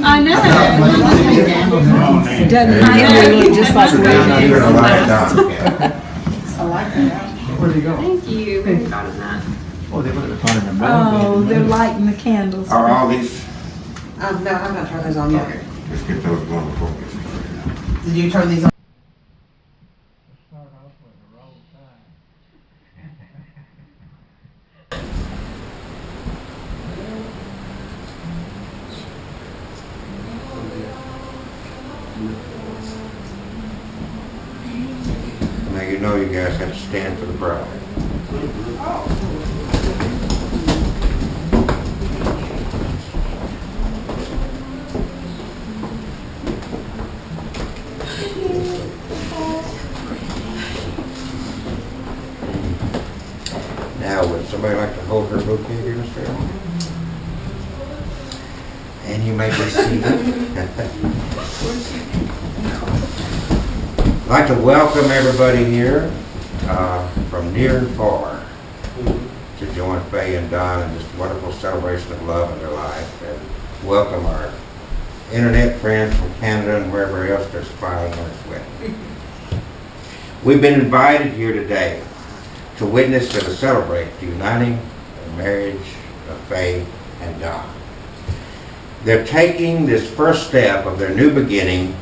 I know. Doesn't it look just like I like that. Where do you go? Thank you. Thank God on that. Oh, they put the fire in the Oh, they're lighting the candles. Are all these? No, I've not turned those on yet. Okay, let's get those going before we get started. Did you turn these on? Now you know you guys have to stand for the bride. Now, would somebody like to hold her bouquet here, Mr. Allen? And you may proceed. I'd like to welcome everybody here from near and far to join Faye and Don in this wonderful celebration of love in their life, and welcome our internet friends from Canada and wherever else they're smiling on us with. We've been invited here today to witness and to celebrate the uniting marriage of Faye and Don. They're taking this first step of their new beginning,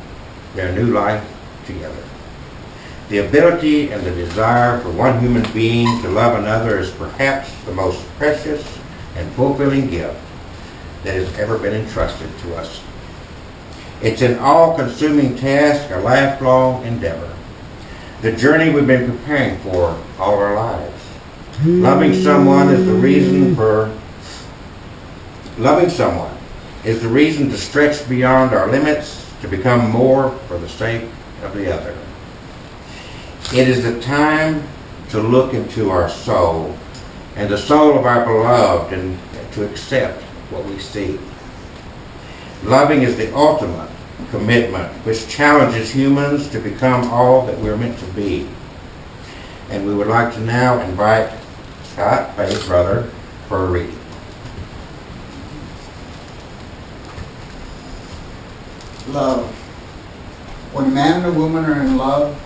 their new life together. The ability and the desire for one human being to love another is perhaps the most precious and fulfilling gift that has ever been entrusted to us. It's an all-consuming task, a lifelong endeavor. The journey we've been preparing for all our lives. Loving someone is the reason to stretch beyond our limits, to become more for the sake of the other. It is the time to look into our soul and the soul of our beloved and to accept what we see. Loving is the ultimate commitment which challenges humans to become all that we're meant to be. And we would like to now invite Scott, Faye's brother, for a reading. Love. When a man and a woman are in love,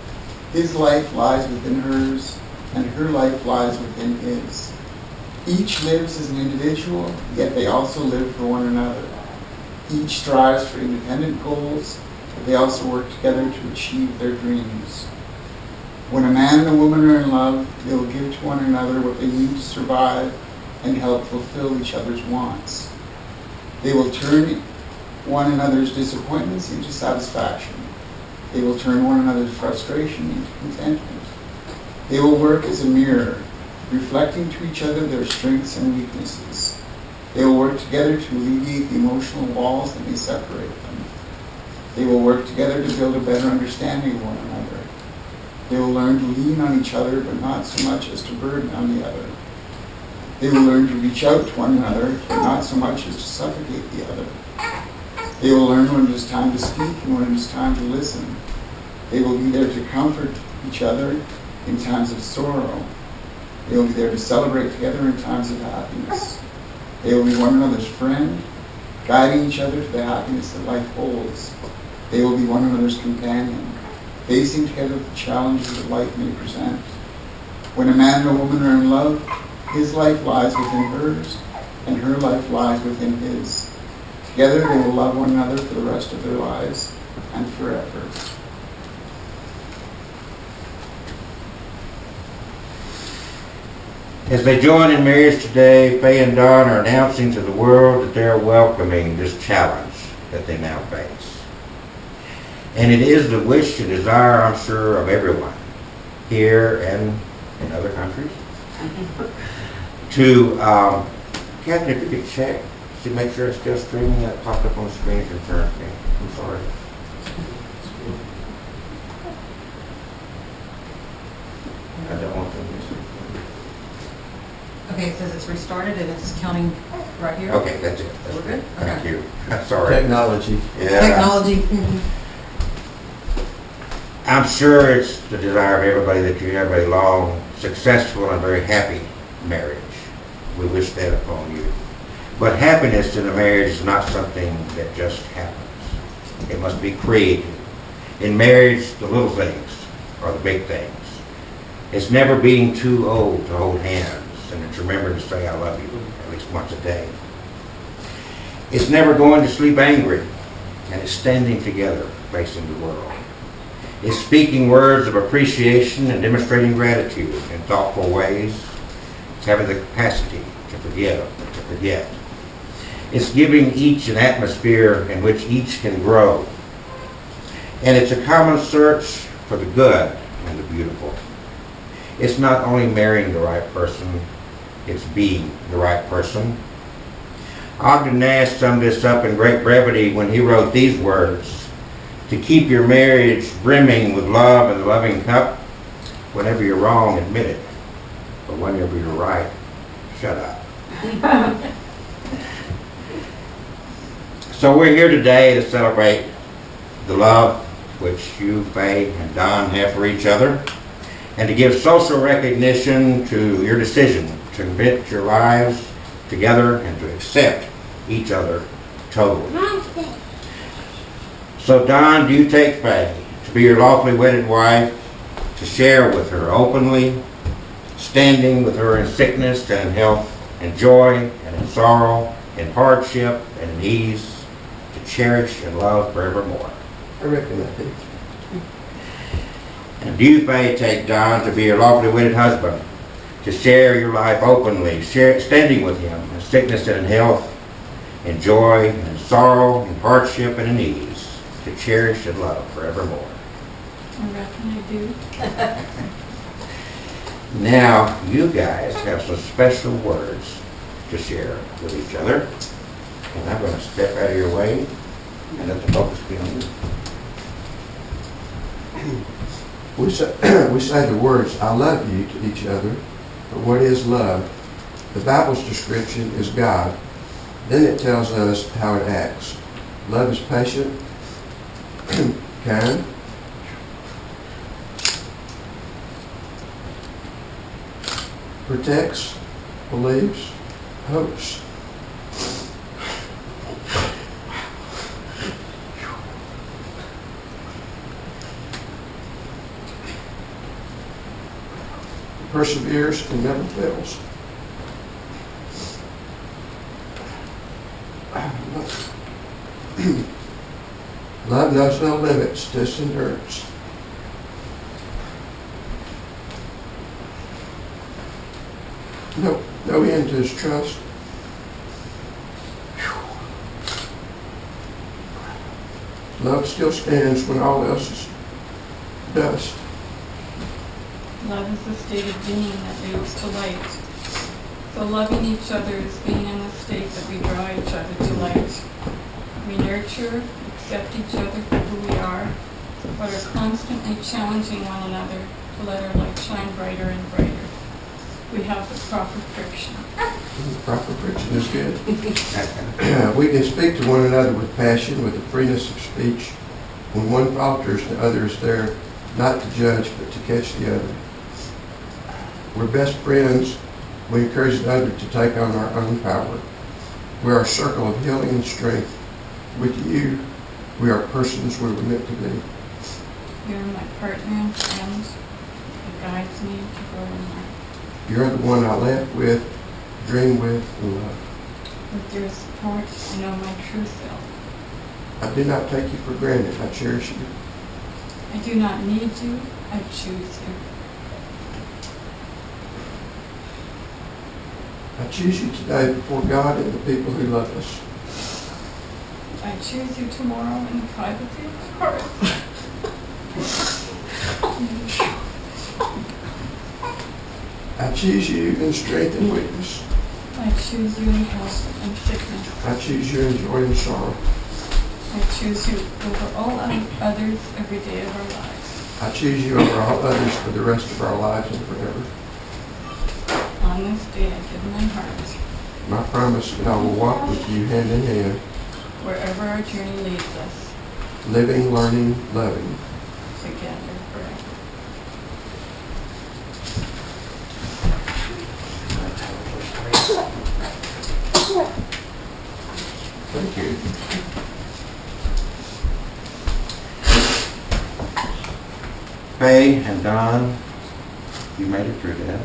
his life lies within hers, and her life lies within his. Each lives as an individual, yet they also live for one another. Each strives for independent goals, but they also work together to achieve their dreams. When a man and a woman are in love, they will give to one another what they need to survive and help fulfill each other's wants. They will turn one another's disappointments into satisfaction. They will turn one another's frustration into contentment. They will work as a mirror, reflecting to each other their strengths and weaknesses. They will work together to alleviate the emotional walls that may separate them. They will work together to build a better understanding of one another. They will learn to lean on each other, but not so much as to burden on the other. They will learn to reach out to one another, but not so much as to suffocate the other. They will learn when it is time to speak and when it is time to listen. They will be there to comfort each other in times of sorrow. They will be there to celebrate together in times of happiness. They will be one another's friend, guiding each other to the happiness that life holds. They will be one another's companion, facing together the challenges that life may present. When a man and a woman are in love, his life lies within hers, and her life lies within his. Together they will love one another for the rest of their lives and forever. As they join in marriage today, Faye and Don are announcing to the world that they're welcoming this challenge that they now face. And it is the wish and desire, I'm sure, of everyone here and in other countries to, Captain, if you could check to make sure it's still streaming. That popped up on the screen as your turn. I'm sorry. I don't want to miss it. Okay, it says it's restarted and it's counting right here. Okay, that's it. We're good? Thank Okay. you. Sorry. Technology. Yeah. Technology. I'm sure it's the desire of everybody that you have a long, successful, and very happy marriage. We wish that upon you. But happiness in a marriage is not something that just happens. It must be created. In marriage, the little things are the big things. It's never being too old to hold hands, and it's remembering to say I love you at least once a day. It's never going to sleep angry, and it's standing together facing the world. It's speaking words of appreciation and demonstrating gratitude in thoughtful ways. It's having the capacity to forgive and to forget. It's giving each an atmosphere in which each can grow. And it's a common search for the good and the beautiful. It's not only marrying the right person, it's being the right person. Ogden Nash summed this up in great brevity when he wrote these words: to keep your marriage brimming with love and the loving cup, whenever you're wrong, admit it. But whenever you're right, shut up. So we're here today to celebrate the love which you, Faye, and Don have for each other, and to give social recognition to your decision to commit your lives together and to accept each other totally. So Don, do you take Faye to be your lawfully wedded wife, to share with her openly, standing with her in sickness and in health, in joy and in sorrow, in hardship and in ease, to cherish and love forevermore? I reckon I do. And do you, Faye, take Don to be your lawfully wedded husband, to share your life openly, standing with him in sickness and in health, in joy and in sorrow, in hardship and in ease, to cherish and love forevermore? I reckon I do. Now, you guys have some special words to share with each other, and I'm going to step out of your way and let the focus be on you. We say the words, I love you, to each other, but what is love? The Bible's description is God. Then it tells us how it acts. Love is patient, kind, protects, believes, hopes. Perseveres and never fails. Love knows no limits to its endurance. No end to his trust. Love still stands when all else is dust. Love is the state of being that leads to light. So loving each other is being in the state that we draw each other to light. We nurture, accept each other for who we are, but are constantly challenging one another to let our light shine brighter and brighter. We have the proper friction. Proper friction is good. We can speak to one another with passion, with the freeness of speech. When one falters, the other is there, not to judge, but to catch the other. We're best friends. We encourage the other to take on our own power. We're a circle of healing and strength. With you, we are persons we were meant to be. You're my partner and friend who guides me to grow in life. You're the one I laugh with, dream with, and love. With your support, I know my true self. I do not take you for granted. I cherish you. I do not need you, I choose you. I choose you today before God and the people who love us. I choose you tomorrow in the privacy of my heart. I choose you in strength and weakness. I choose you in health and sickness. I choose you in joy and sorrow. I choose you over all others every day of our lives. I choose you over all others for the rest of our lives and forever. On this day I give my heart. My promise that I will walk with you hand in hand, Wherever our journey leads us, living, learning, loving. together forever. Faye and Don, you made it through that.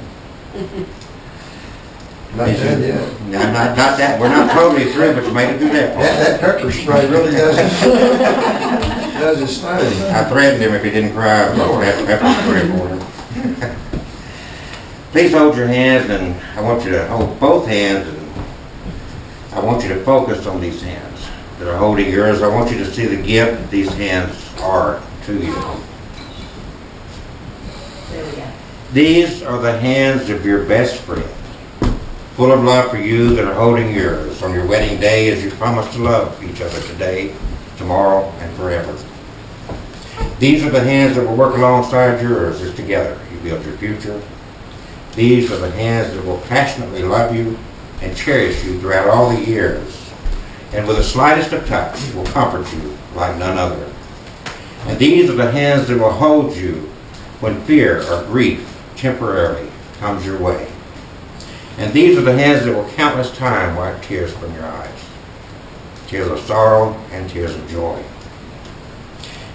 Not done yet. No, not that, we're not totally through, but you made it through that part. That pepper spray really does its thing. I threatened him if he didn't cry, I was going to have pepper spray for him. Please hold your hands, and I want you to hold both hands, and I want you to focus on these hands that are holding yours. I want you to see the gift that these hands are to you. There we go. These are the hands of your best friend, full of love for you, that are holding yours on your wedding day as you promise to love each other today, tomorrow, and forever. These are the hands that will work alongside yours as together you build your future. These are the hands that will passionately love you and cherish you throughout all the years, and with the slightest of touch will comfort you like none other. And these are the hands that will hold you when fear or grief temporarily comes your way. And these are the hands that will countless time wipe tears from your eyes, tears of sorrow and tears of joy.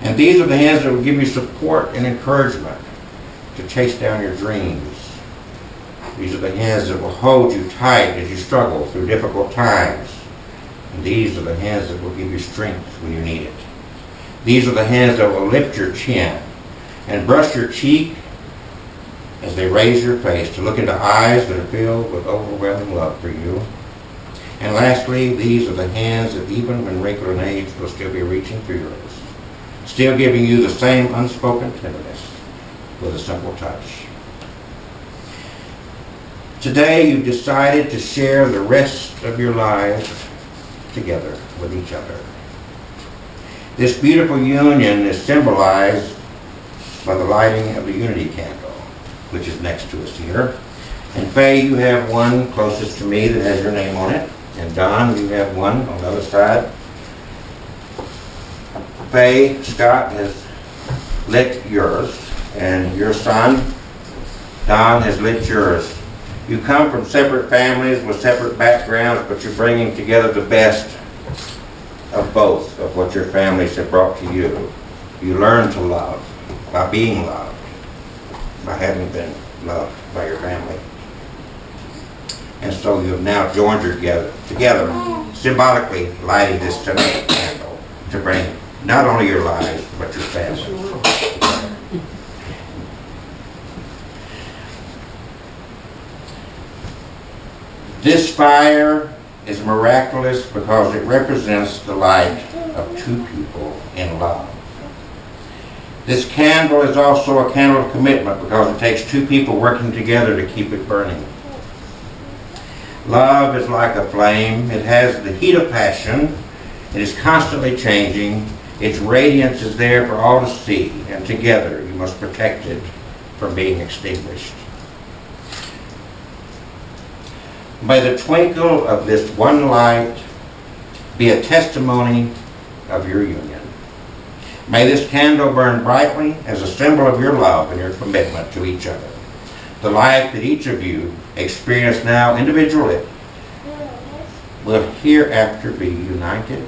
And these are the hands that will give you support and encouragement to chase down your dreams. These are the hands that will hold you tight as you struggle through difficult times. And these are the hands that will give you strength when you need it. These are the hands that will lift your chin and brush your cheek as they raise your face to look into eyes that are filled with overwhelming love for you. And lastly, these are the hands that even when wrinkled in age will still be reaching for yours, still giving you the same unspoken tenderness with a simple touch. Today you've decided to share the rest of your lives together with each other. This beautiful union is symbolized by the lighting of the unity candle, which is next to us here. And Faye, you have one closest to me that has your name on it. And Don, you have one on the other side. Faye, Scott has lit yours, and your son, Don, has lit yours. You come from separate families with separate backgrounds, but you're bringing together the best of both of what your families have brought to you. You learn to love by being loved, by having been loved by your family. And so you have now joined together, symbolically lighting this tonight candle to bring not only your lives, but your family. This fire is miraculous because it represents the light of two people in love. This candle is also a candle of commitment because it takes two people working together to keep it burning. Love is like a flame. It has the heat of passion. It is constantly changing. Its radiance is there for all to see, and together you must protect it from being extinguished. May the twinkle of this one light be a testimony of your union. May this candle burn brightly as a symbol of your love and your commitment to each other. The life that each of you experience now individually will hereafter be united,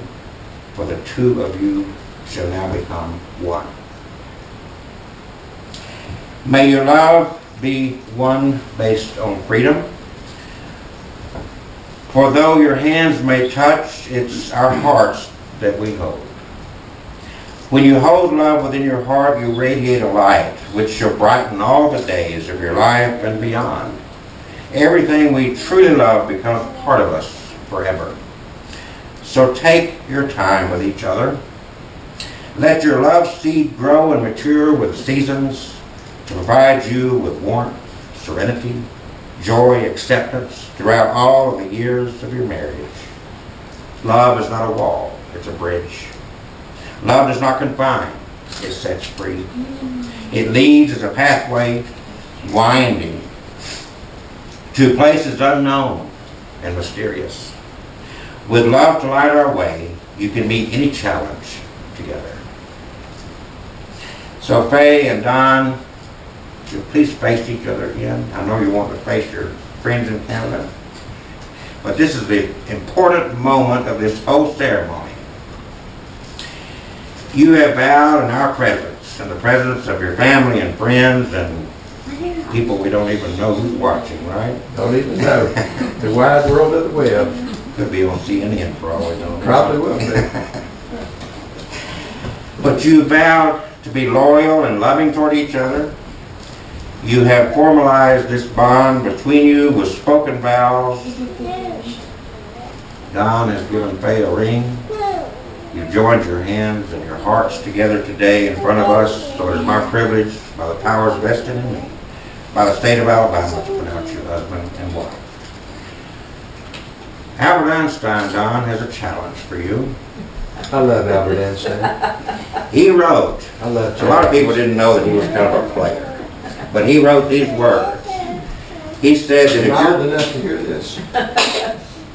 for the two of you shall now become one. May your love be one based on freedom. For though your hands may touch, it's our hearts that we hold. When you hold love within your heart, you radiate a light which shall brighten all the days of your life and beyond. Everything we truly love becomes part of us forever. So take your time with each other. Let your love seed grow and mature with the seasons to provide you with warmth, serenity, joy, acceptance throughout all of the years of your marriage. Love is not a wall, it's a bridge. Love does not confine, it sets free. It leads as a pathway winding to places unknown and mysterious. With love to light our way, you can meet any challenge together. So Faye and Don, would you please face each other again? I know you want to face your friends in Canada, but this is the important moment of this whole ceremony. You have vowed in our presence and the presence of your family and friends and people we don't even know who's watching, right? Don't even know. The wide world of the web. Could be on CNN for all we know. Probably will be. But you vowed to be loyal and loving toward each other. You have formalized this bond between you with spoken vows. Don has given Faye a ring. You've joined your hands and your hearts together today in front of us, so it is my privilege, by the powers vested in me, by the state of Alabama, to pronounce you husband and wife. Albert Einstein, Don, has a challenge for you. I love Albert Einstein. He wrote, I love a lot of people didn't know that he was kind of a player, but he wrote these words. He said that if Am I old you're... enough to hear this?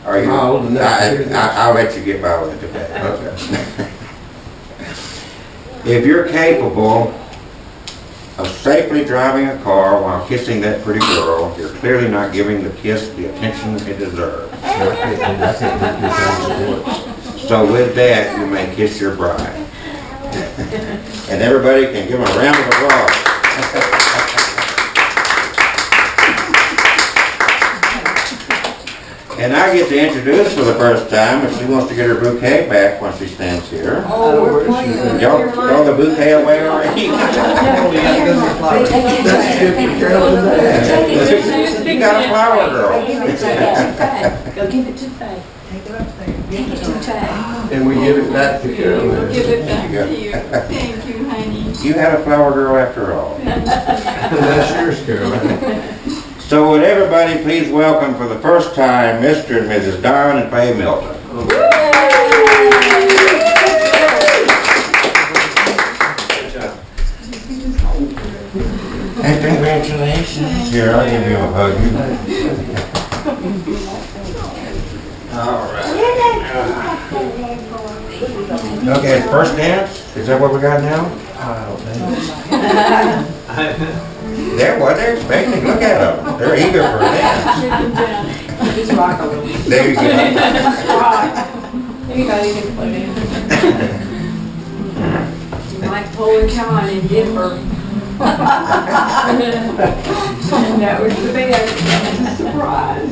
Are you? Am I old enough to hear this? I'll let you get by with it today. Okay. If you're capable of safely driving a car while kissing that pretty girl, you're clearly not giving the kiss the attention it deserves. I can't do two things at once. So with that, you may kiss your bride. And everybody can give him a round of applause. And I get to introduce for the first time, if she wants to get her bouquet back when she stands here. Oh, we're playing. Y'all throw the bouquet away already? That's good for Carolyn Dad. You got a flower girl. Go give it to Faye. Take it up there. Take it to Faye. And we give it back to Carolyn. Give it back to you. Thank you, honey. You had a flower girl after all. That's yours, Carolyn. So would everybody please welcome for the first time Mr. and Mrs. Don and Faye Milton. And congratulations. Here, I'll give you a hug. All right. Okay, first dance? Is that what we got now? I don't know. They're expecting. Look at them. They're eager for a dance. Just rock a little. There you go. Anybody can play it. You might pull a con and give her. And that was the best. Surprise.